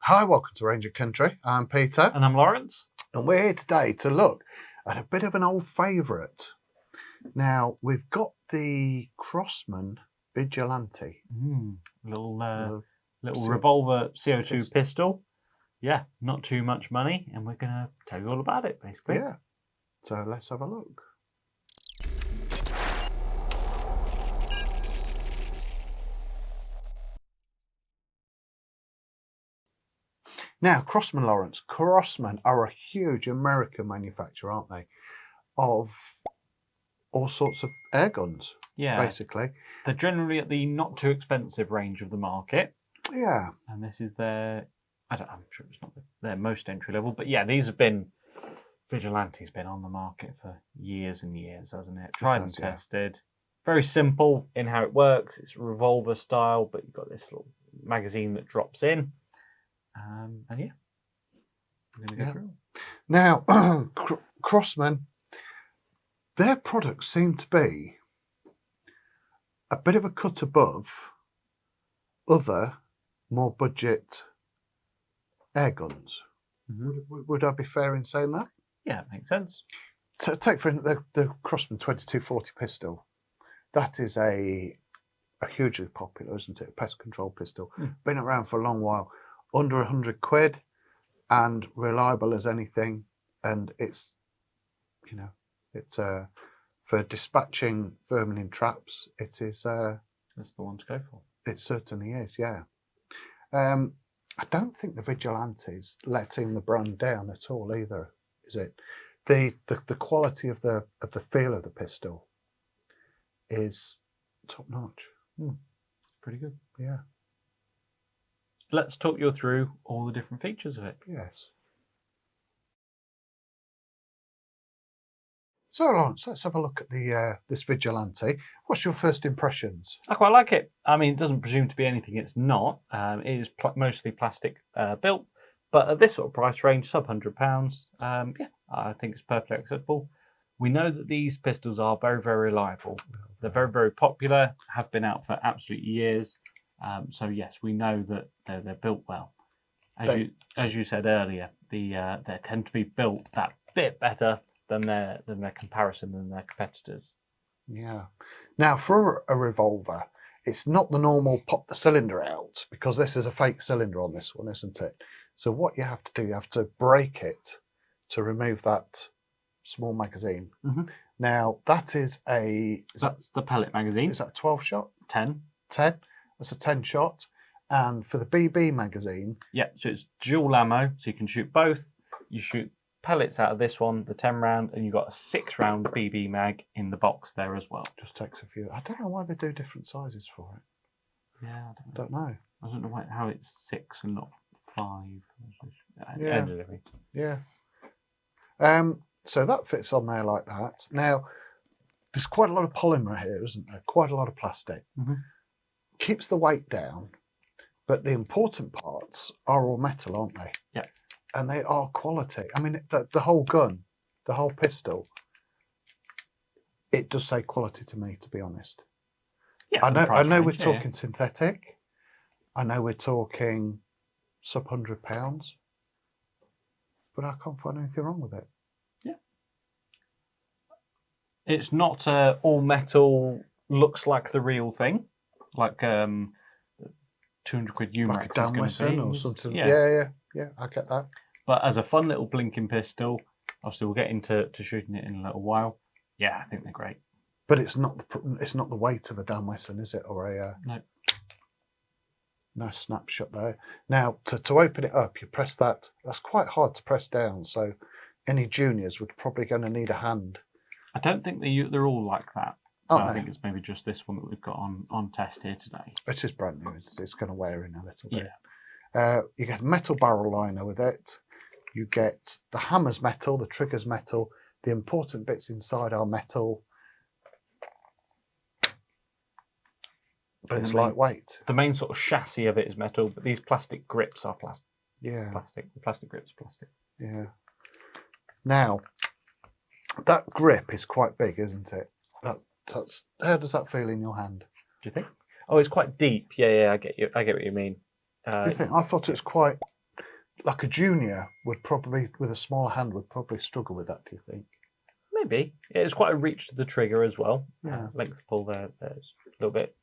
Hi, welcome to Ranger Country. I'm Peter. And I'm Lawrence. And we're here today to look at a bit of an old favourite. Now, we've got the Crosman Vigilante. Little revolver CO2 pistol. Yeah, not too much money. And we're going to tell you all about it, basically. Yeah. So let's have a look. Now, Crosman, Lawrence. Crosman are a huge American manufacturer, aren't they? Of all sorts of air guns, basically. They're generally at the not too expensive range of the market. Yeah. And this is their, I'm sure it's not their most entry level, but yeah, these have been, Vigilante's been on the market for years and years, hasn't it? Tried and tested. Very simple in how it works. It's revolver style, but you've got this little magazine that drops in. And yeah, we're going to go through. Now, Crosman, their products seem to be a bit of a cut above other more budget air guns. Mm-hmm. Would I be fair in saying that? Yeah, it makes sense. So take for instance the Crosman 2240 pistol. That is a hugely popular, isn't it? A pest control pistol. Been around for a long while. Under £100 and reliable as anything. And it's, it's for dispatching vermin in traps. It is. That's the one to go for. It certainly is. Yeah. I don't think the Vigilante's letting the brand down at all either. Is it? The quality of the feel of the pistol is top notch. Pretty good. Yeah. Let's talk you through all the different features of it. Yes. So, Lawrence, let's have a look at the this Vigilante. What's your first impressions? I quite like it. I mean, it doesn't presume to be anything it's not. It is mostly plastic built, but at this sort of price range, sub £100, I think it's perfectly acceptable. We know that these pistols are very, very reliable. They're very, very popular, have been out for absolute years. So yes, we know that they're built well. As you said earlier, they tend to be built that bit better than their comparison than their competitors. Yeah. Now for a revolver, it's not the normal pop the cylinder out, because this is a fake cylinder on this one, isn't it? So what you have to do, you have to break it to remove that small magazine. Mm-hmm. Now that's the pellet magazine. Is that a 12 shot? 10. That's a 10 shot. And for the BB magazine, so it's dual ammo, so you can shoot both. You shoot pellets out of this one, the 10 round, and you've got a 6 round BB mag in the box there as well. Just takes a few. I don't know why they do different sizes for it. Yeah, I don't know. I don't know how it's 6 and not 5. Yeah. So that fits on there like that. Now, there's quite a lot of polymer here, isn't there? Quite a lot of plastic. Mm-hmm. Keeps the weight down, but the important parts are all metal, aren't they? Yeah. And they are quality. I mean, the whole gun, the whole pistol, it does say quality to me, to be honest. Yeah, I know we're talking synthetic. I know we're talking sub £100, but I can't find anything wrong with it. Yeah. It's not all metal, looks like the real thing, like £200 Umarex. Like a downwestern or something. Yeah, I get that. But as a fun little blinking pistol, obviously we'll get into shooting it in a little while. Yeah, I think they're great. But it's not the weight of a downwestern, is it? Or a no. Nice snapshot there. Now to open it up, you press that. That's quite hard to press down. So any juniors would probably going to need a hand. I don't think they're all like that. So I think it's maybe just this one that we've got on test here today. It is brand new. It's going to wear in a little bit. Yeah. You get a metal barrel liner with it. You get the hammer's metal, the trigger's metal. The important bits inside are metal. But it's lightweight. The main sort of chassis of it is metal, but these plastic grips are plastic. Yeah. The plastic grips are plastic. Yeah. Now, that grip is quite big, isn't it? How does that feel in your hand? Do you think? Oh, it's quite deep. Yeah, I get you. I get what you mean. I thought it was quite like a junior would probably, with a smaller hand, would probably struggle with that. Do you think? Maybe. It's quite a reach to the trigger as well. Yeah. Length pull there's a little bit.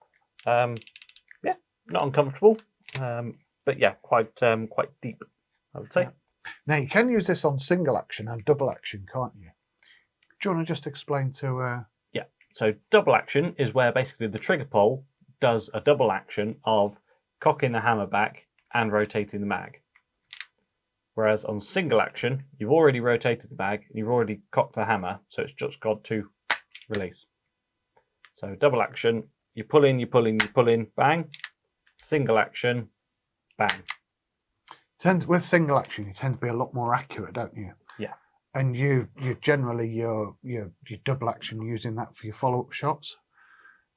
Yeah, not uncomfortable. But yeah, quite deep, I would say. Yeah. Now you can use this on single action and double action, can't you? Do you want to just explain to? Yeah. So double action is where basically the trigger pull does a double action of cocking the hammer back and rotating the mag. Whereas on single action, you've already rotated the mag and you've already cocked the hammer, so it's just got to release. So double action, you pull in, you pull in, you pull in, bang. Single action, bang. With single action, you tend to be a lot more accurate, don't you? Yeah. And you generally your double action using that for your follow up shots.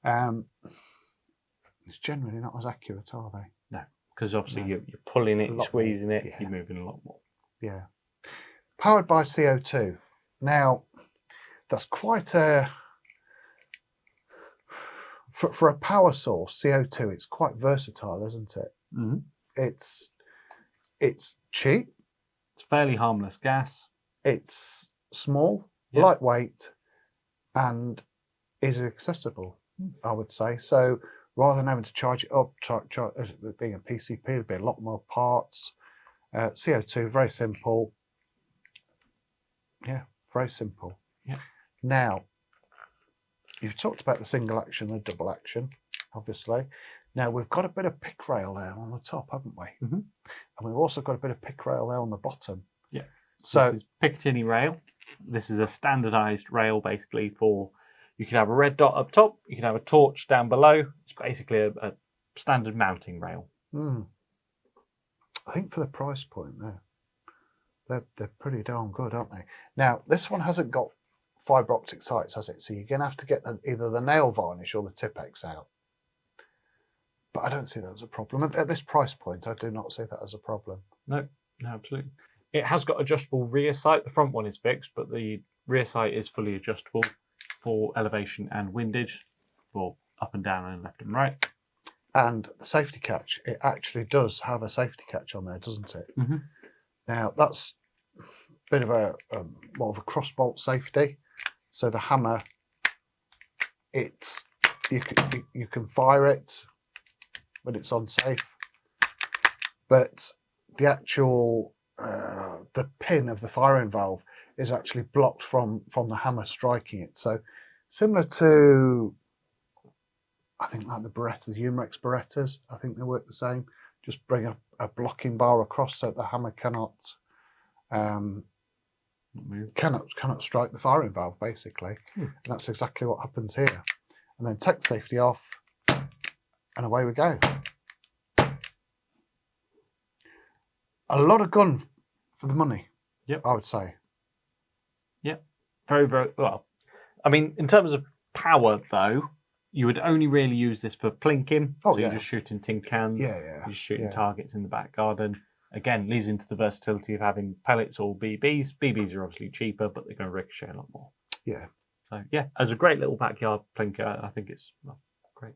It's generally not as accurate, are they? No, because obviously you're pulling it, you're squeezing it, yeah. you're moving a lot more. Yeah. Powered by CO2. Now, that's quite a... For a power source, CO2, it's quite versatile, isn't it? Mm-hmm. It's cheap. It's fairly harmless gas. It's small, Yep. lightweight, and is accessible, I would say. So rather than having to charge it up, being a PCP, there'd be a lot more parts. CO2, very simple. Yeah, very simple. Yeah. Now, you've talked about the single action and the double action, obviously. Now, we've got a bit of pick rail there on the top, haven't we? Mm-hmm. And we've also got a bit of pick rail there on the bottom. Yeah. So this is Picatinny rail. This is a standardized rail basically for, you could have a red dot up top, you can have a torch down below. It's basically a standard mounting rail. I think for the price point they're pretty darn good, aren't they? Now, this one hasn't got fibre optic sights, has it? So you're going to have to get either the nail varnish or the Tipex out. But I don't see that as a problem. At this price point, I do not see that as a problem. No, absolutely. It has got adjustable rear sight. The front one is fixed, but the rear sight is fully adjustable for elevation and windage, for up and down and left and right. And the safety catch, it actually does have a safety catch on there, doesn't it? Mm-hmm. Now, that's a bit of a more of a cross bolt safety. So the hammer, you can fire it when it's unsafe, but the actual the pin of the firing valve is actually blocked from the hammer striking it. So similar to, I think, like the Berettas, Umarex Berettas, I think they work the same. Just bring a blocking bar across so the hammer cannot strike the firing valve, basically. And that's exactly what happens here. And then take the safety off, and away we go. A lot of gun for the money. Yep. I would say. Yep. Very, very well. I mean, in terms of power, though, you would only really use this for plinking. Oh, so yeah. you're just shooting tin cans. Yeah. You're just shooting Yeah. targets in the back garden. Again, leads into the versatility of having pellets or BBs. BBs are obviously cheaper, but they're going to ricochet a lot more. Yeah. So, yeah, as a great little backyard plinker, I think it's great.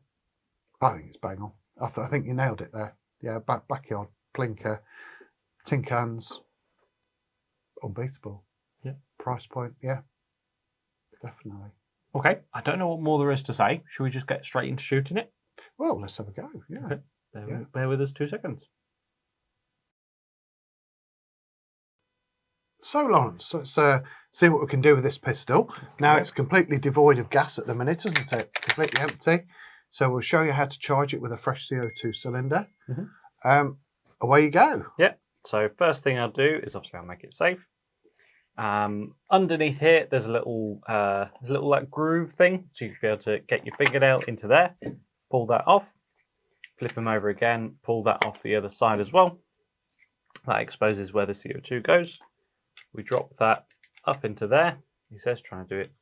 I think it's bang on. I think you nailed it there. Yeah, backyard plinker, tin cans, unbeatable. Yeah. Price point, yeah, definitely. Okay, I don't know what more there is to say. Should we just get straight into shooting it? Well, let's have a go. Yeah. Okay. Bear with us 2 seconds. So, Lawrence, let's see what we can do with this pistol. Now, it's completely devoid of gas at the minute, isn't it? Completely empty. So we'll show you how to charge it with a fresh CO2 cylinder. Mm-hmm. Away you go. Yeah. So first thing I'll do is obviously I'll make it safe. Underneath here, there's a little like groove thing, so you can be able to get your fingernail into there, pull that off, flip them over again, pull that off the other side as well. That exposes where the CO2 goes. We drop that up into there. He says try and do it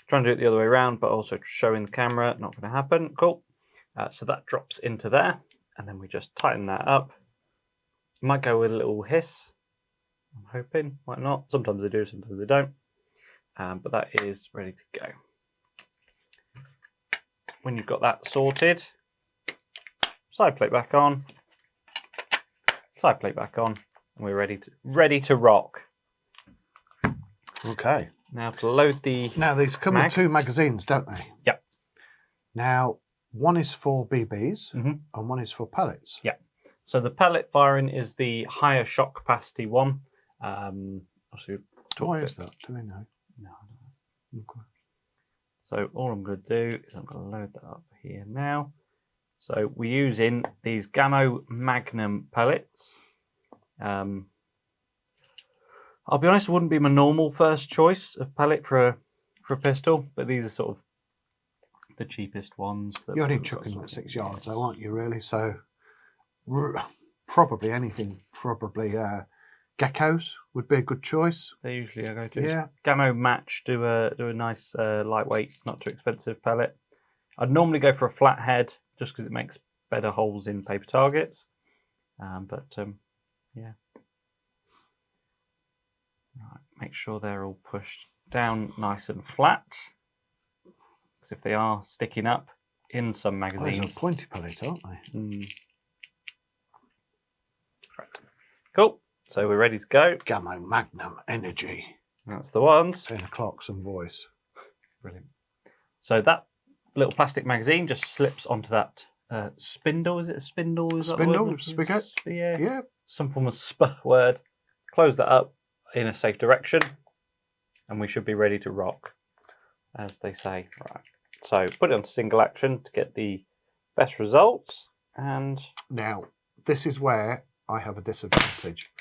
the other way around, but also showing the camera, not going to happen. Cool. So that drops into there, and then we just tighten that up. Might go with a little hiss, I'm hoping, might not. Sometimes they do, sometimes they don't. But that is ready to go. When you've got that sorted, side plate back on, side plate back on, and we're ready to rock. Okay. Now to load the. Now these come in 2 magazines, don't they? Yep. Now one is for BBs Mm-hmm. and one is for pellets. Yeah. So the pellet firing is the higher shock capacity one. Why is that? Do we know? No. Okay. So all I'm going to do is I'm going to load that up here now. So we're using these Gamo Magnum pellets. I'll be honest, it wouldn't be my normal first choice of pellet for a pistol, but these are sort of the cheapest ones. You're only chucking at 6 yards, though, aren't you? Really? So probably anything. Probably geckos would be a good choice. They usually I go to. Yeah. Gamo Match do a nice lightweight, not too expensive pellet. I'd normally go for a flathead just because it makes better holes in paper targets. Yeah. Right, make sure they're all pushed down nice and flat. Because if they are sticking up in some magazines. Those are pointy pellet, aren't they? Right. Cool. So we're ready to go. Gamo Magnum Energy. That's the ones. 10 o'clock, some voice. Brilliant. So that little plastic magazine just slips onto that spindle. Is it a spindle? Is Spindle? That Spigot? Yeah. Some form of word. Close that up in a safe direction, and we should be ready to rock, as they say. Right. So put it on single action to get the best results. And now, this is where I have a disadvantage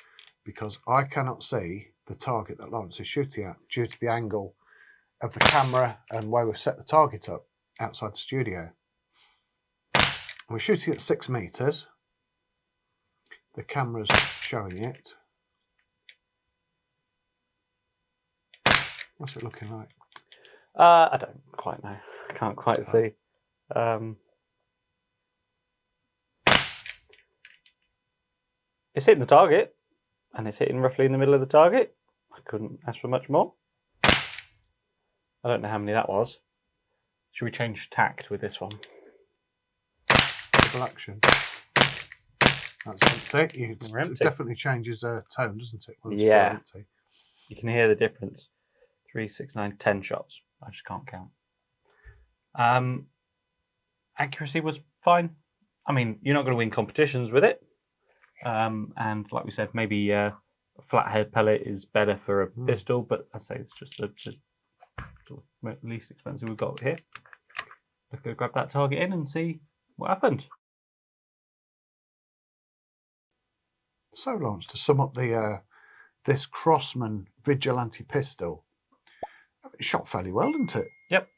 because I cannot see the target that Lawrence is shooting at due to the angle of the camera and where we've set the target up outside the studio. We're shooting at 6 meters. The camera's showing it. What's it looking like? I don't quite know. I can't quite see. It's hitting the target, and it's hitting roughly in the middle of the target. I couldn't ask for much more. I don't know how many that was. Should we change tact with this one? Double action. That's empty. It empty. definitely changes tone, doesn't it? When it's Yeah. empty. You can hear the difference. 3, 6, 9, 10 shots. I just can't count. Accuracy was fine. I mean, you're not going to win competitions with it. And like we said, maybe a flathead pellet is better for a pistol, but I'd say it's just the least expensive we've got here. Let's go grab that target in and see what happened. So, Lawrence, to sum up this Crosman Vigilante pistol, it shot fairly well, didn't it? Yep.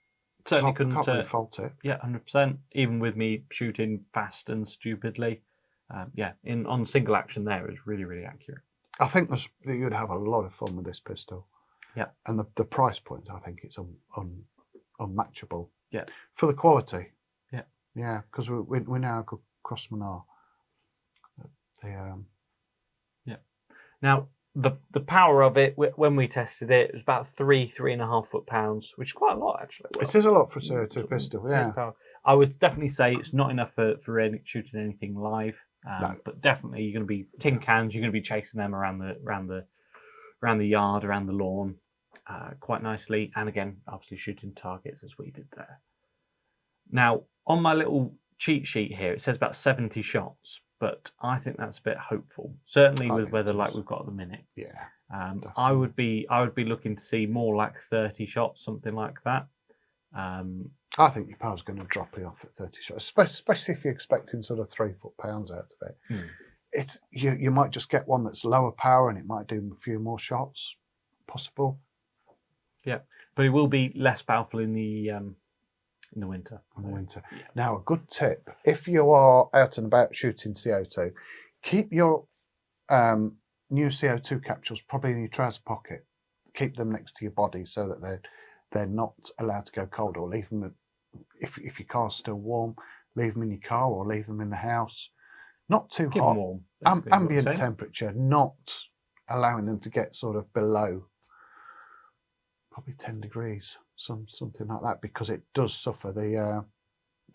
Certainly Can't couldn't really fault it. Yeah, 100%. Even with me shooting fast and stupidly, on single action there, it was really, really accurate. I think you'd have a lot of fun with this pistol. Yeah. And the price point, I think it's unmatchable. Yeah. For the quality. Yeah. Yeah, because we know how Crosman are. Yeah. Now, the power of it, when we tested it, it was about 3.5 foot-pounds, which is quite a lot, actually. Well, it is a lot for a CO2 pistol, yeah. Power. I would definitely say it's not enough for shooting anything live, No. but definitely you're going to be tin cans. You're going to be chasing them around the yard, around the lawn, quite nicely. And again, obviously shooting targets as we did there. Now, on my little cheat sheet here, it says about 70 shots, but I think that's a bit hopeful. Certainly with weather like we've got at the minute. Yeah. I would be looking to see more like 30 shots, something like that. I think your power's going to drop it off at 30 shots, especially if you're expecting sort of 3 foot-pounds out of it. It's you might just get one that's lower power and it might do a few more shots, possible. Yeah, but it will be less powerful in the winter. Yeah. Now, a good tip: if you are out and about shooting CO2, keep your new CO2 capsules probably in your trouser pocket. Keep them next to your body so that they're not allowed to go cold, or leave them if your car's still warm, leave them in your car or leave them in the house. Not too Keep hot, them warm, ambient temperature, not allowing them to get sort of below probably 10 degrees, something like that, because it does suffer. The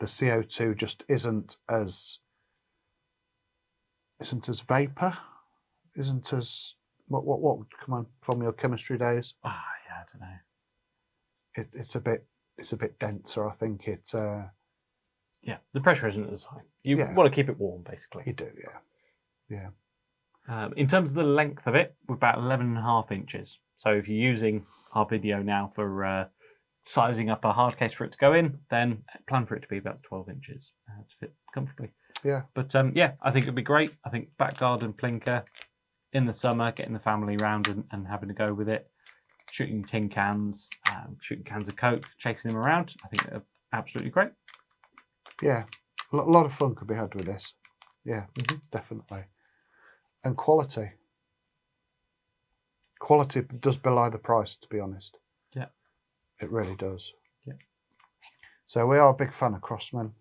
CO2 just isn't as vapor. isn't as what would come on from your chemistry days. Yeah, I don't know. It's a bit denser. I think it. Yeah, the pressure isn't as high. You Yeah. want to keep it warm, basically. You do, yeah. In terms of the length of it, we're about 11.5 inches. So if you're using our video now for sizing up a hard case for it to go in, then plan for it to be about 12 inches to fit comfortably. Yeah. But yeah, I think it'd be great. I think back garden plinker in the summer, getting the family around and having a go with it, shooting tin cans, shooting cans of Coke, chasing them around. I think they're absolutely great. Yeah, a lot of fun could be had with this. Yeah, definitely. And quality. Quality does belie the price, to be honest. Yeah. It really does. Yeah. So we are a big fan of Crosman.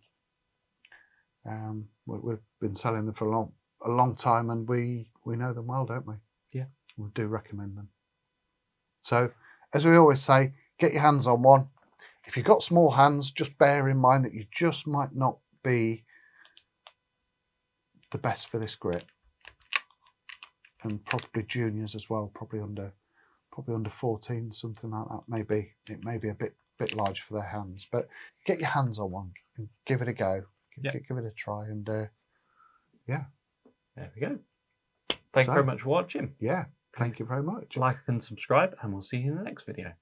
We've been selling them for a long time, and we know them well, don't we? Yeah. We do recommend them. So, as we always say, get your hands on one. If you've got small hands, just bear in mind that you just might not be the best for this grip. And probably juniors as well, probably under 14, something like that. Maybe it may be a bit large for their hands, but get your hands on one and give it a go. Give it a try, and yeah. There we go. Thank you very much for watching. Yeah, thank you very much. Like and subscribe, and we'll see you in the next video.